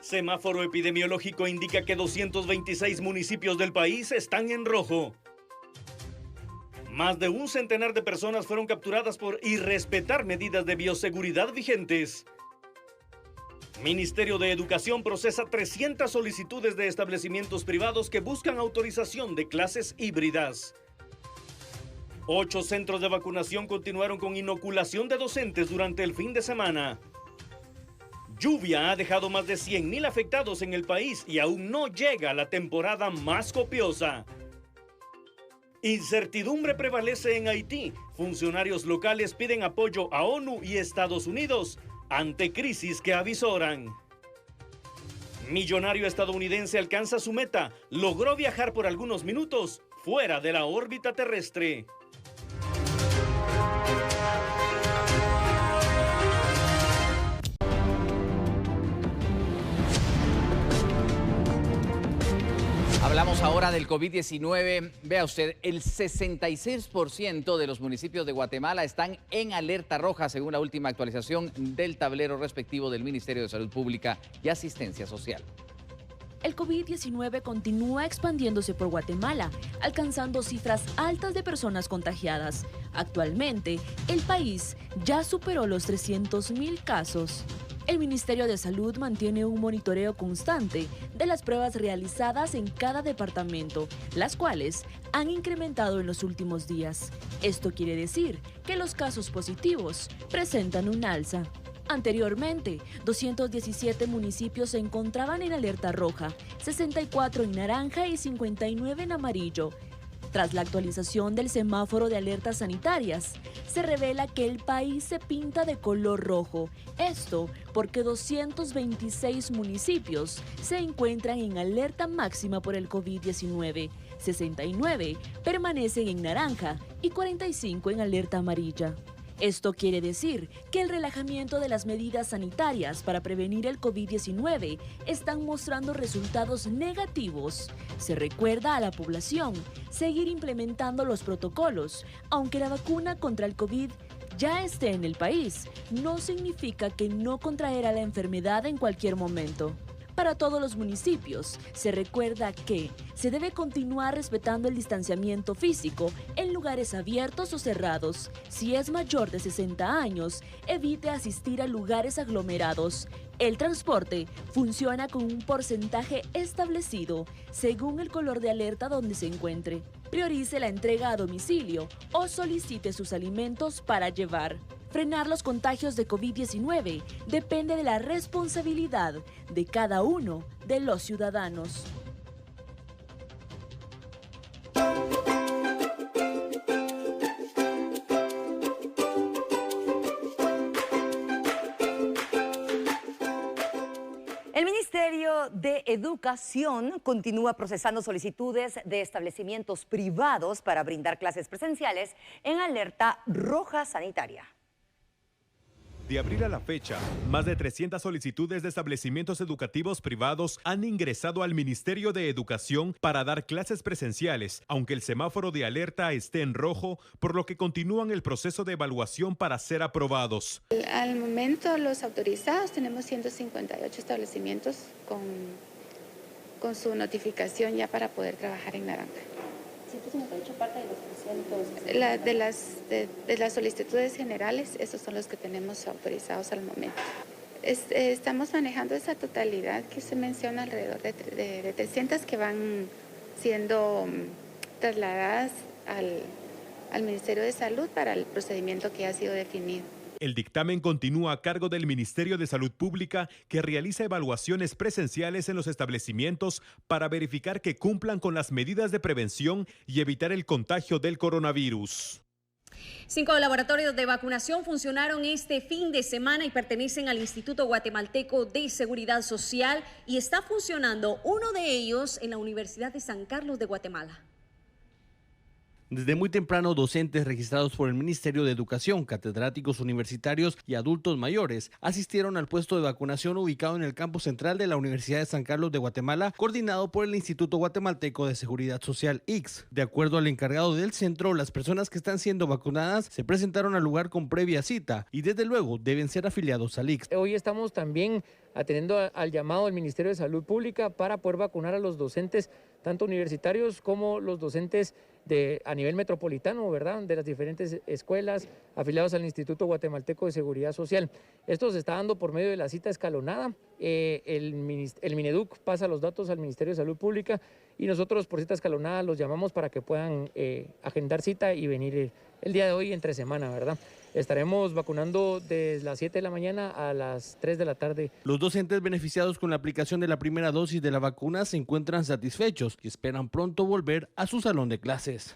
Semáforo epidemiológico indica que 226 municipios del país están en rojo. Más de un centenar de personas fueron capturadas por irrespetar medidas de bioseguridad vigentes. Ministerio de Educación procesa 300 solicitudes de establecimientos privados que buscan autorización de clases híbridas. 8 centros de vacunación continuaron con inoculación de docentes durante el fin de semana. Lluvia ha dejado más de 100.000 afectados en el país y aún no llega la temporada más copiosa. Incertidumbre prevalece en Haití. Funcionarios locales piden apoyo a ONU y Estados Unidos ante crisis que avisoran. Millonario estadounidense alcanza su meta. Logró viajar por algunos minutos fuera de la órbita terrestre. Hablamos ahora del COVID-19. Vea usted, el 66% de los municipios de Guatemala están en alerta roja, según la última actualización del tablero respectivo del Ministerio de Salud Pública y Asistencia Social. El COVID-19 continúa expandiéndose por Guatemala, alcanzando cifras altas de personas contagiadas. Actualmente, el país ya superó los 300.000 casos. El Ministerio de Salud mantiene un monitoreo constante de las pruebas realizadas en cada departamento, las cuales han incrementado en los últimos días. Esto quiere decir que los casos positivos presentan un alza. Anteriormente, 217 municipios se encontraban en alerta roja, 64 en naranja y 59 en amarillo. Tras la actualización del semáforo de alertas sanitarias, se revela que el país se pinta de color rojo. Esto porque 226 municipios se encuentran en alerta máxima por el COVID-19, 69 permanecen en naranja y 45 en alerta amarilla. Esto quiere decir que el relajamiento de las medidas sanitarias para prevenir el COVID-19 están mostrando resultados negativos. Se recuerda a la población seguir implementando los protocolos, aunque la vacuna contra el COVID ya esté en el país, no significa que no contraerá la enfermedad en cualquier momento. Para todos los municipios, se recuerda que se debe continuar respetando el distanciamiento físico en lugares abiertos o cerrados. Si es mayor de 60 años, evite asistir a lugares aglomerados. El transporte funciona con un porcentaje establecido según el color de alerta donde se encuentre. Priorice la entrega a domicilio o solicite sus alimentos para llevar. Frenar los contagios de COVID-19 depende de la responsabilidad de cada uno de los ciudadanos. El Ministerio de Educación continúa procesando solicitudes de establecimientos privados para brindar clases presenciales en alerta roja sanitaria. De abril a la fecha, más de 300 solicitudes de establecimientos educativos privados han ingresado al Ministerio de Educación para dar clases presenciales, aunque el semáforo de alerta esté en rojo, por lo que continúan el proceso de evaluación para ser aprobados. Al momento, los autorizados, tenemos 158 establecimientos con su notificación ya para poder trabajar en naranja. 158 parte de los 300. De las solicitudes generales, esos son los que tenemos autorizados al momento. Estamos manejando esa totalidad que se menciona, alrededor de 300 que van siendo trasladadas al Ministerio de Salud para el procedimiento que ha sido definido. El dictamen continúa a cargo del Ministerio de Salud Pública, que realiza evaluaciones presenciales en los establecimientos para verificar que cumplan con las medidas de prevención y evitar el contagio del coronavirus. 5 laboratorios de vacunación funcionaron este fin de semana y pertenecen al Instituto Guatemalteco de Seguridad Social y está funcionando uno de ellos en la Universidad de San Carlos de Guatemala. Desde muy temprano, docentes registrados por el Ministerio de Educación, catedráticos universitarios y adultos mayores asistieron al puesto de vacunación ubicado en el campus central de la Universidad de San Carlos de Guatemala, coordinado por el Instituto Guatemalteco de Seguridad Social, IGS. De acuerdo al encargado del centro, las personas que están siendo vacunadas se presentaron al lugar con previa cita y desde luego deben ser afiliados al IGS. Hoy estamos también atendiendo al llamado del Ministerio de Salud Pública para poder vacunar a los docentes, tanto universitarios como los docentes a nivel metropolitano, ¿verdad?, de las diferentes escuelas afiliados al Instituto Guatemalteco de Seguridad Social. Esto se está dando por medio de la cita escalonada. El Mineduc pasa los datos al Ministerio de Salud Pública y nosotros por cita escalonada los llamamos para que puedan agendar cita y venir el día de hoy entre semana, ¿verdad? Estaremos vacunando desde las 7 de la mañana a las 3 de la tarde. Los docentes beneficiados con la aplicación de la primera dosis de la vacuna se encuentran satisfechos y esperan pronto volver a su salón de clases.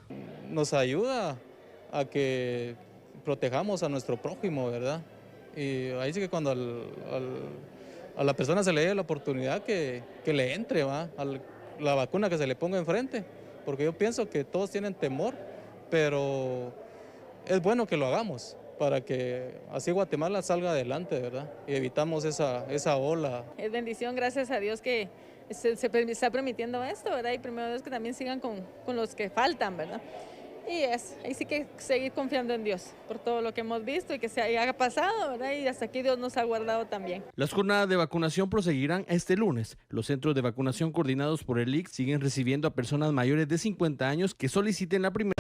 Nos ayuda a que protejamos a nuestro prójimo, ¿verdad? Y ahí sí que cuando a la persona se le dé la oportunidad que le entre, ¿va?, a la vacuna que se le ponga enfrente, porque yo pienso que todos tienen temor, pero es bueno que lo hagamos para que así Guatemala salga adelante, ¿verdad? Y evitamos esa ola. Es bendición, gracias a Dios que se está permitiendo esto, ¿verdad? Y primero Dios que también sigan con los que faltan, ¿verdad? Y ahí sí que seguir confiando en Dios por todo lo que hemos visto y que se haya pasado, ¿verdad? Y hasta aquí Dios nos ha guardado también. Las jornadas de vacunación proseguirán este lunes. Los centros de vacunación coordinados por el IGS siguen recibiendo a personas mayores de 50 años que soliciten la primera.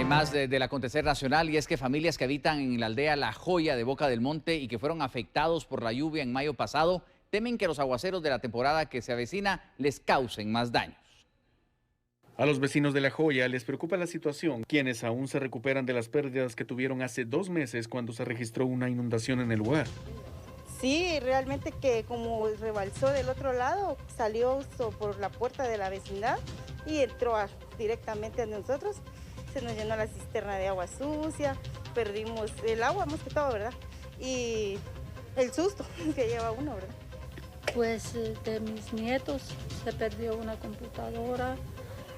Más del acontecer nacional, y es que familias que habitan en la aldea La Joya de Boca del Monte y que fueron afectados por la lluvia en mayo pasado temen que los aguaceros de la temporada que se avecina les causen más daños. A los vecinos de La Joya les preocupa la situación, quienes aún se recuperan de las pérdidas que tuvieron hace 2 meses cuando se registró una inundación en el lugar. Sí, realmente que como rebalsó del otro lado, salió por la puerta de la vecindad y entró directamente a nosotros. Se nos llenó la cisterna de agua sucia, perdimos el agua más que todo, ¿verdad? Y el susto que lleva uno, ¿verdad? Pues de mis nietos se perdió una computadora,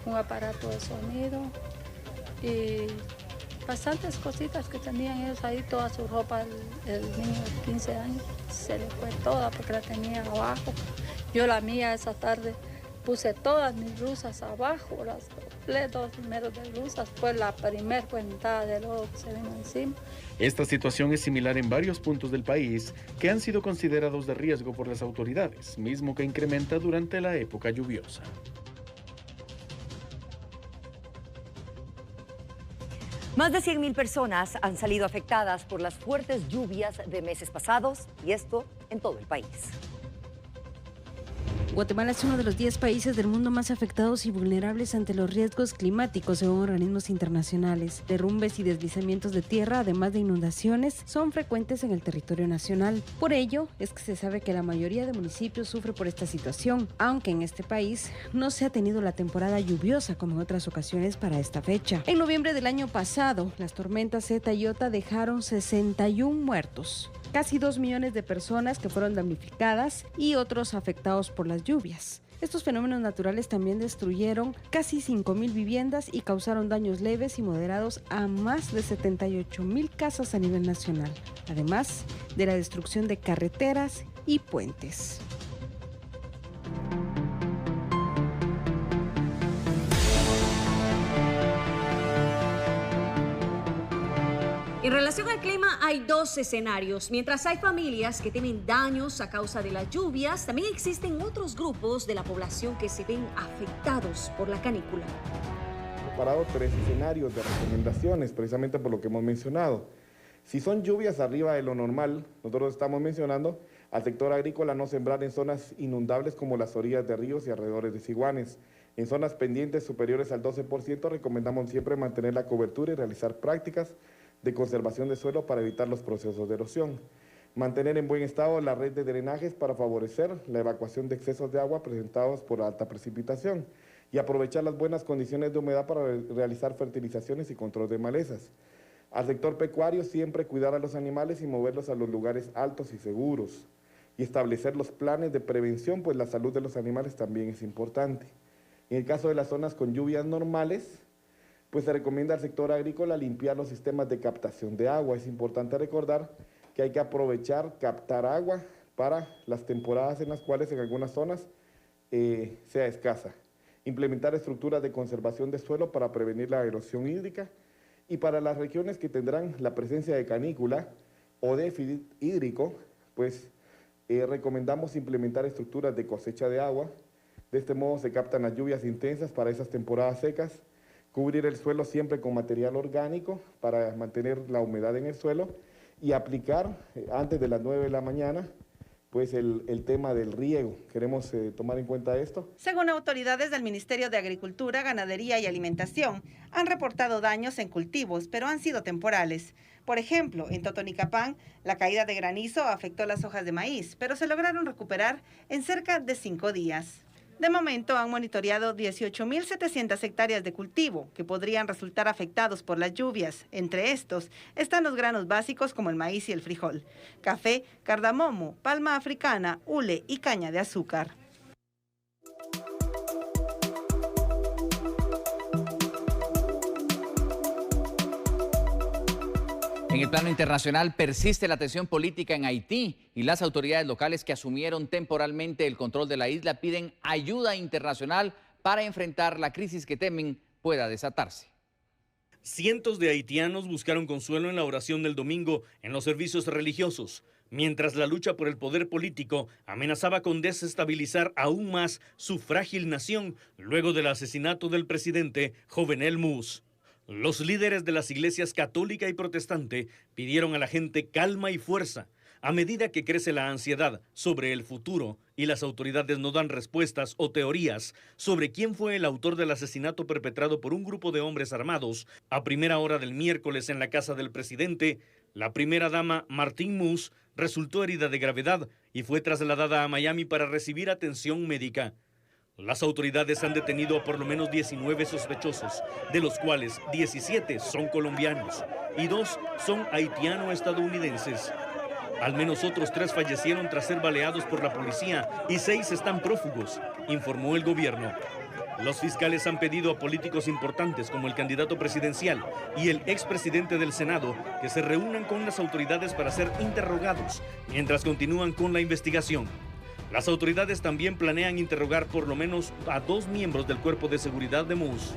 un aparato de sonido y bastantes cositas que tenían ellos ahí, toda su ropa, el niño de 15 años, se le fue toda porque la tenía abajo. Yo la mía esa tarde puse todas mis blusas abajo, las doblé 2 primeros de blusas, pues la primer cuentada de lodo que se vino encima. Esta situación es similar en varios puntos del país que han sido considerados de riesgo por las autoridades, mismo que incrementa durante la época lluviosa. Más de 100,000 personas han salido afectadas por las fuertes lluvias de meses pasados, y esto en todo el país. Guatemala es uno de los 10 países del mundo más afectados y vulnerables ante los riesgos climáticos, según organismos internacionales. Derrumbes y deslizamientos de tierra, además de inundaciones, son frecuentes en el territorio nacional. Por ello, es que se sabe que la mayoría de municipios sufre por esta situación, aunque en este país no se ha tenido la temporada lluviosa como en otras ocasiones para esta fecha. En noviembre del año pasado, las tormentas Zeta y Iota dejaron 61 muertos. Casi 2 millones de personas que fueron damnificadas y otros afectados por las lluvias. Estos fenómenos naturales también destruyeron casi 5,000 viviendas y causaron daños leves y moderados a más de 78,000 casas a nivel nacional, además de la destrucción de carreteras y puentes. En relación al clima hay 2 escenarios. Mientras hay familias que tienen daños a causa de las lluvias, también existen otros grupos de la población que se ven afectados por la canícula. He preparado 3 escenarios de recomendaciones, precisamente por lo que hemos mencionado. Si son lluvias arriba de lo normal, nosotros estamos mencionando al sector agrícola no sembrar en zonas inundables como las orillas de ríos y alrededores de ciguanes. En zonas pendientes superiores al 12% recomendamos siempre mantener la cobertura y realizar prácticas de conservación de suelo para evitar los procesos de erosión. Mantener en buen estado la red de drenajes para favorecer la evacuación de excesos de agua presentados por alta precipitación y aprovechar las buenas condiciones de humedad para realizar fertilizaciones y control de malezas. Al sector pecuario siempre cuidar a los animales y moverlos a los lugares altos y seguros y establecer los planes de prevención, pues la salud de los animales también es importante. En el caso de las zonas con lluvias normales, pues se recomienda al sector agrícola limpiar los sistemas de captación de agua. Es importante recordar que hay que aprovechar, captar agua para las temporadas en las cuales en algunas zonas sea escasa. Implementar estructuras de conservación de suelo para prevenir la erosión hídrica, y para las regiones que tendrán la presencia de canícula o déficit hídrico, pues recomendamos implementar estructuras de cosecha de agua. De este modo se captan las lluvias intensas para esas temporadas secas, cubrir el suelo siempre con material orgánico para mantener la humedad en el suelo y aplicar antes de las 9 de la mañana pues el tema del riego. Queremos tomar en cuenta esto. Según autoridades del Ministerio de Agricultura, Ganadería y Alimentación, han reportado daños en cultivos, pero han sido temporales. Por ejemplo, en Totonicapán, la caída de granizo afectó las hojas de maíz, pero se lograron recuperar en cerca de 5 días. De momento han monitoreado 18.700 hectáreas de cultivo que podrían resultar afectados por las lluvias. Entre estos están los granos básicos como el maíz y el frijol, café, cardamomo, palma africana, hule y caña de azúcar. En el plano internacional persiste la tensión política en Haití y las autoridades locales que asumieron temporalmente el control de la isla piden ayuda internacional para enfrentar la crisis que temen pueda desatarse. Cientos de haitianos buscaron consuelo en la oración del domingo en los servicios religiosos, mientras la lucha por el poder político amenazaba con desestabilizar aún más su frágil nación luego del asesinato del presidente Jovenel Moïse. Los líderes de las iglesias católica y protestante pidieron a la gente calma y fuerza a medida que crece la ansiedad sobre el futuro y las autoridades no dan respuestas o teorías sobre quién fue el autor del asesinato perpetrado por un grupo de hombres armados a primera hora del miércoles en la casa del presidente. La primera dama Martine Moïse resultó herida de gravedad y fue trasladada a Miami para recibir atención médica. Las autoridades han detenido a por lo menos 19 sospechosos, de los cuales 17 son colombianos y 2 son haitiano-estadounidenses. Al menos otros 3 fallecieron tras ser baleados por la policía y 6 están prófugos, informó el gobierno. Los fiscales han pedido a políticos importantes como el candidato presidencial y el expresidente del Senado que se reúnan con las autoridades para ser interrogados mientras continúan con la investigación. Las autoridades también planean interrogar por lo menos a 2 miembros del cuerpo de seguridad de Moïse.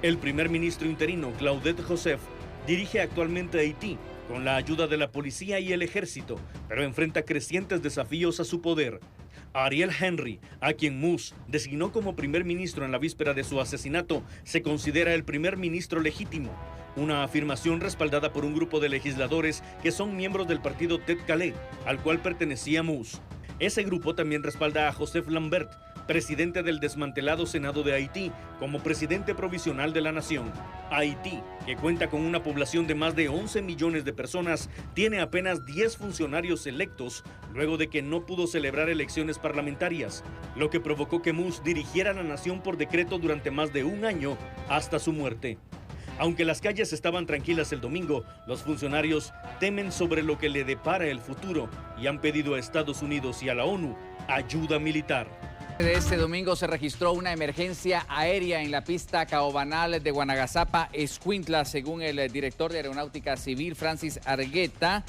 El primer ministro interino, Claudette Joseph, dirige actualmente Haití con la ayuda de la policía y el ejército, pero enfrenta crecientes desafíos a su poder. Ariel Henry, a quien Moïse designó como primer ministro en la víspera de su asesinato, se considera el primer ministro legítimo, una afirmación respaldada por un grupo de legisladores que son miembros del partido Tête Calais, al cual pertenecía Moïse. Ese grupo también respalda a Joseph Lambert, presidente del desmantelado Senado de Haití, como presidente provisional de la nación. Haití, que cuenta con una población de más de 11 millones de personas, tiene apenas 10 funcionarios electos, luego de que no pudo celebrar elecciones parlamentarias, lo que provocó que Moïse dirigiera la nación por decreto durante más de un año hasta su muerte. Aunque las calles estaban tranquilas el domingo, los funcionarios temen sobre lo que le depara el futuro y han pedido a Estados Unidos y a la ONU ayuda militar. Este domingo se registró una emergencia aérea en la pista Caovanal de Guanagasapa, Escuintla, según el director de Aeronáutica Civil, Francis Argueta.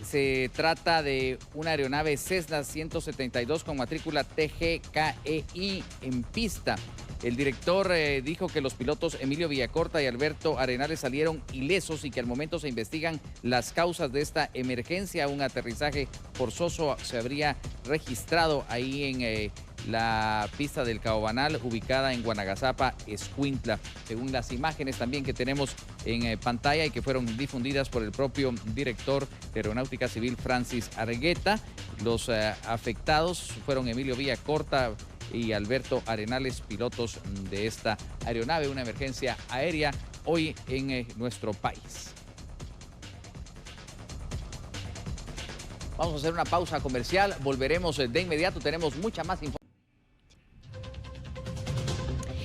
Se trata de una aeronave Cessna 172 con matrícula TGKEI en pista. El director dijo que los pilotos Emilio Villacorta y Alberto Arenales salieron ilesos y que al momento se investigan las causas de esta emergencia. Un aterrizaje forzoso se habría registrado ahí en la pista del Caovanal, ubicada en Guanagasapa, Escuintla, según las imágenes también que tenemos en pantalla y que fueron difundidas por el propio director de Aeronáutica Civil, Francis Argueta. Los afectados fueron Emilio Villacorta y Alberto Arenales, pilotos de esta aeronave, una emergencia aérea hoy en nuestro país. Vamos a hacer una pausa comercial, volveremos de inmediato, tenemos mucha más información.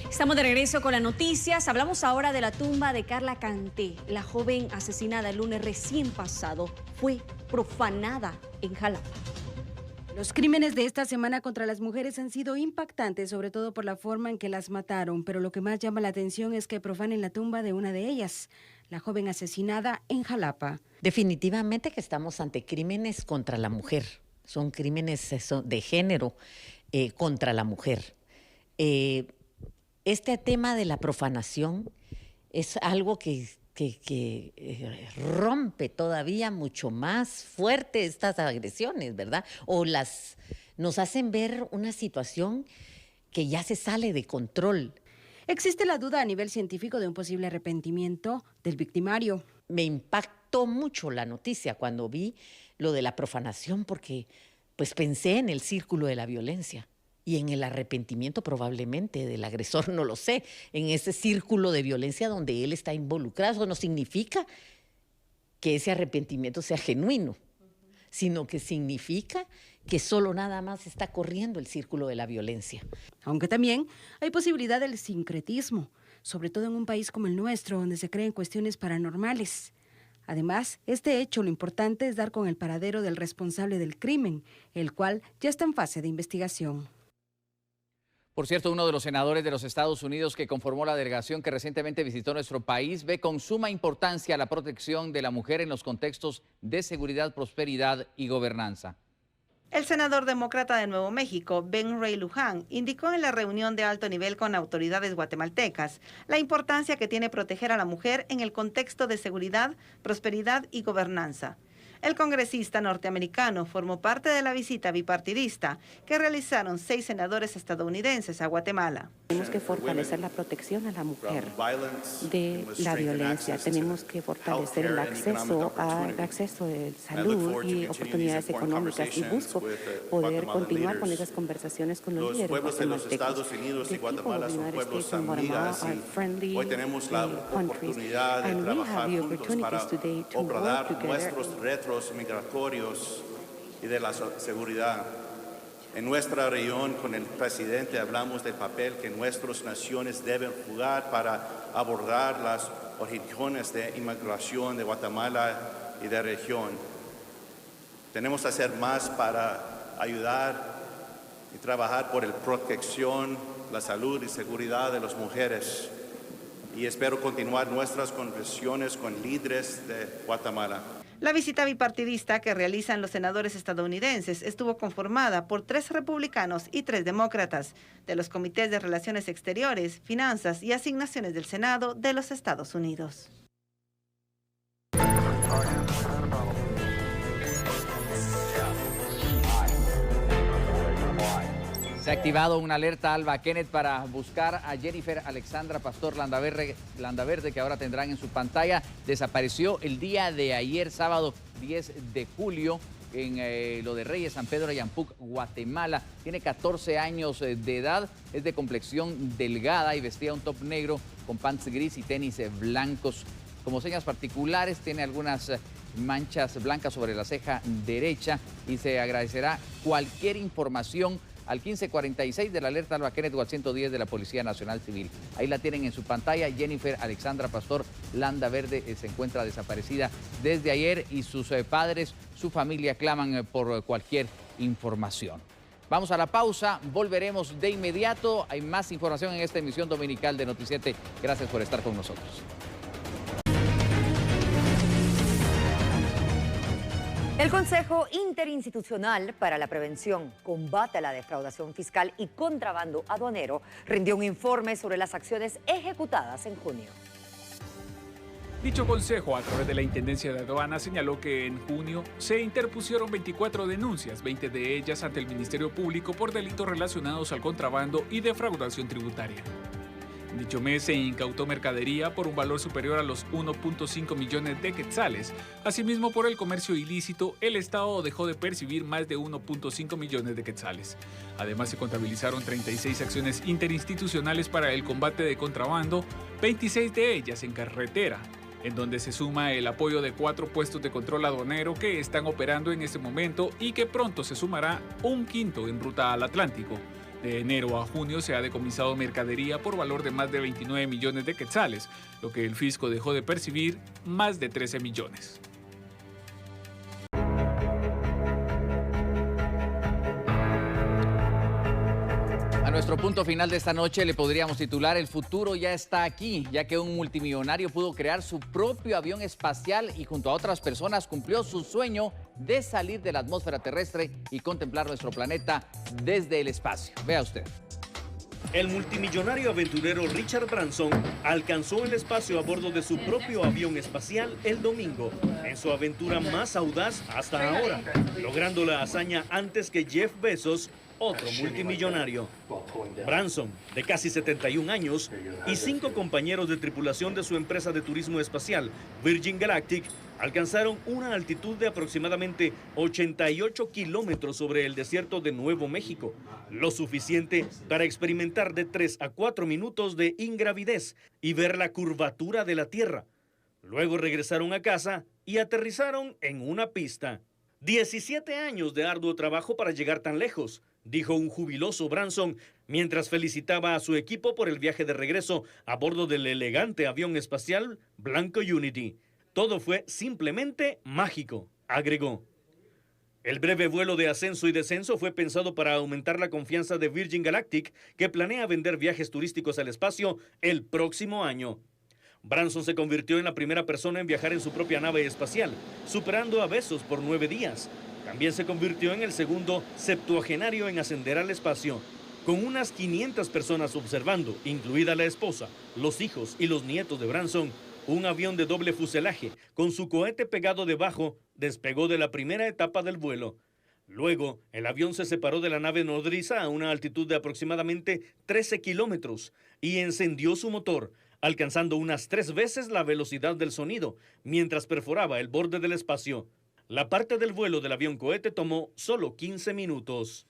Estamos de regreso con las noticias. Hablamos ahora de la tumba de Carla Canté. La joven asesinada el lunes recién pasado fue profanada en Jalapa. Los crímenes de esta semana contra las mujeres han sido impactantes, sobre todo por la forma en que las mataron, pero lo que más llama la atención es que profanen la tumba de una de ellas, la joven asesinada en Jalapa. Definitivamente que estamos ante crímenes contra la mujer, son crímenes de género contra la mujer. Este tema de la profanación es algo que rompe todavía mucho más fuerte estas agresiones, ¿verdad? O nos hacen ver una situación que ya se sale de control. Existe la duda a nivel científico de un posible arrepentimiento del victimario. Me impactó mucho la noticia cuando vi lo de la profanación porque pues pensé en el círculo de la violencia. Y en el arrepentimiento probablemente del agresor, no lo sé, en ese círculo de violencia donde él está involucrado. Eso no significa que ese arrepentimiento sea genuino, sino que significa que solo nada más está corriendo el círculo de la violencia. Aunque también hay posibilidad del sincretismo, sobre todo en un país como el nuestro, donde se creen cuestiones paranormales. Además, este hecho lo importante es dar con el paradero del responsable del crimen, el cual ya está en fase de investigación. Por cierto, uno de los senadores de los Estados Unidos que conformó la delegación que recientemente visitó nuestro país ve con suma importancia la protección de la mujer en los contextos de seguridad, prosperidad y gobernanza. El senador demócrata de Nuevo México, Ben Ray Luján, indicó en la reunión de alto nivel con autoridades guatemaltecas la importancia que tiene proteger a la mujer en el contexto de seguridad, prosperidad y gobernanza. El congresista norteamericano formó parte de la visita bipartidista que realizaron 6 senadores estadounidenses a Guatemala. Tenemos que fortalecer la protección a la mujer de la violencia. Tenemos que fortalecer el acceso de salud y oportunidades económicas. Y busco poder continuar con esas conversaciones con los líderes guatemaltecos. Los Estados Unidos y Guatemala son pueblos amigas y hoy tenemos la oportunidad de trabajar juntos para abordar nuestros retos migratorios y de la seguridad. En nuestra reunión con el presidente hablamos del papel que nuestras naciones deben jugar para abordar las orígenes de inmigración de Guatemala y de región. Tenemos que hacer más para ayudar y trabajar por la protección, la salud y seguridad de las mujeres. Y espero continuar nuestras conversaciones con líderes de Guatemala. La visita bipartidista que realizan los senadores estadounidenses estuvo conformada por 3 republicanos y 3 demócratas de los comités de Relaciones Exteriores, Finanzas y Asignaciones del Senado de los Estados Unidos. Se ha activado una alerta Alba Kenneth para buscar a Jennifer Alexandra Pastor Landaverde, que ahora tendrán en su pantalla. Desapareció el día de ayer, sábado 10 de julio, en lo de Reyes, San Pedro Ayampuc, Guatemala. Tiene 14 años de edad, es de complexión delgada y vestía un top negro con pants gris y tenis blancos. Como señas particulares, tiene algunas manchas blancas sobre la ceja derecha y se agradecerá cualquier información al 1546 de la alerta Alba Kenneth o al 110 de la Policía Nacional Civil. Ahí la tienen en su pantalla. Jennifer Alexandra Pastor Landaverde se encuentra desaparecida desde ayer y sus padres, su familia claman por cualquier información. Vamos a la pausa, volveremos de inmediato. Hay más información en esta emisión dominical de Noticiete. Gracias por estar con nosotros. El Consejo Interinstitucional para la Prevención, Combate a la Defraudación Fiscal y Contrabando Aduanero rindió un informe sobre las acciones ejecutadas en junio. Dicho consejo, a través de la Intendencia de Aduanas, señaló que en junio se interpusieron 24 denuncias, 20 de ellas ante el Ministerio Público por delitos relacionados al contrabando y defraudación tributaria. En dicho mes se incautó mercadería por un valor superior a los 1.5 millones de quetzales. Asimismo, por el comercio ilícito, el Estado dejó de percibir más de 1.5 millones de quetzales. Además, se contabilizaron 36 acciones interinstitucionales para el combate de contrabando, 26 de ellas en carretera, en donde se suma el apoyo de 4 puestos de control aduanero que están operando en este momento y que pronto se sumará un quinto en ruta al Atlántico. De enero a junio se ha decomisado mercadería por valor de más de 29 millones de quetzales, lo que el fisco dejó de percibir más de 13 millones. nuestro punto final de esta noche le podríamos titular "El futuro ya está aquí", ya que un multimillonario pudo crear su propio avión espacial y junto a otras personas cumplió su sueño de salir de la atmósfera terrestre y contemplar nuestro planeta desde el espacio. Vea usted. El multimillonario aventurero Richard Branson alcanzó el espacio a bordo de su propio avión espacial el domingo, en su aventura más audaz hasta ahora, logrando la hazaña antes que Jeff Bezos, otro multimillonario. Branson, de casi 71 años, y 5 compañeros de tripulación de su empresa de turismo espacial, Virgin Galactic, alcanzaron una altitud de aproximadamente 88 kilómetros sobre el desierto de Nuevo México, lo suficiente para experimentar de 3 a 4 minutos de ingravidez y ver la curvatura de la Tierra. Luego regresaron a casa y aterrizaron en una pista. 17 años de arduo trabajo para llegar tan lejos, dijo un jubiloso Branson mientras felicitaba a su equipo por el viaje de regreso a bordo del elegante avión espacial blanco Unity. Todo fue simplemente mágico, agregó. El breve vuelo de ascenso y descenso fue pensado para aumentar la confianza de Virgin Galactic, que planea vender viajes turísticos al espacio el próximo año. Branson se convirtió en la primera persona en viajar en su propia nave espacial, superando a Bezos por 9 días. También se convirtió en el segundo septuagenario en ascender al espacio. Con unas 500 personas observando, incluida la esposa, los hijos y los nietos de Branson, un avión de doble fuselaje, con su cohete pegado debajo, despegó de la primera etapa del vuelo. Luego, el avión se separó de la nave nodriza a una altitud de aproximadamente 13 kilómetros y encendió su motor, alcanzando unas 3 veces la velocidad del sonido, mientras perforaba el borde del espacio. La parte del vuelo del avión cohete tomó solo 15 minutos.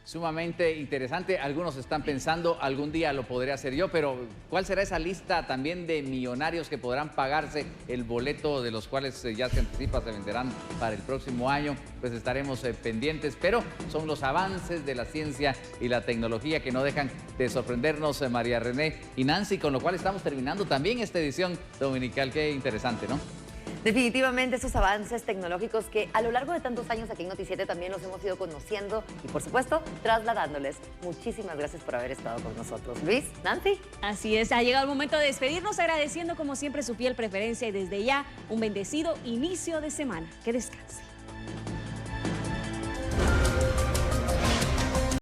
Sumamente interesante. Algunos están pensando, algún día lo podré hacer yo, pero ¿cuál será esa lista también de millonarios que podrán pagarse el boleto, de los cuales ya se anticipa se venderán para el próximo año? Pues estaremos pendientes, pero son los avances de la ciencia y la tecnología que no dejan de sorprendernos, María René y Nancy, con lo cual estamos terminando también esta edición dominical. Qué interesante, ¿no? Definitivamente esos avances tecnológicos que a lo largo de tantos años aquí en Noticiete también los hemos ido conociendo y por supuesto trasladándoles. Muchísimas gracias por haber estado con nosotros. Luis, Nancy. Así es, ha llegado el momento de despedirnos agradeciendo como siempre su fiel preferencia y desde ya un bendecido inicio de semana. Que descanse.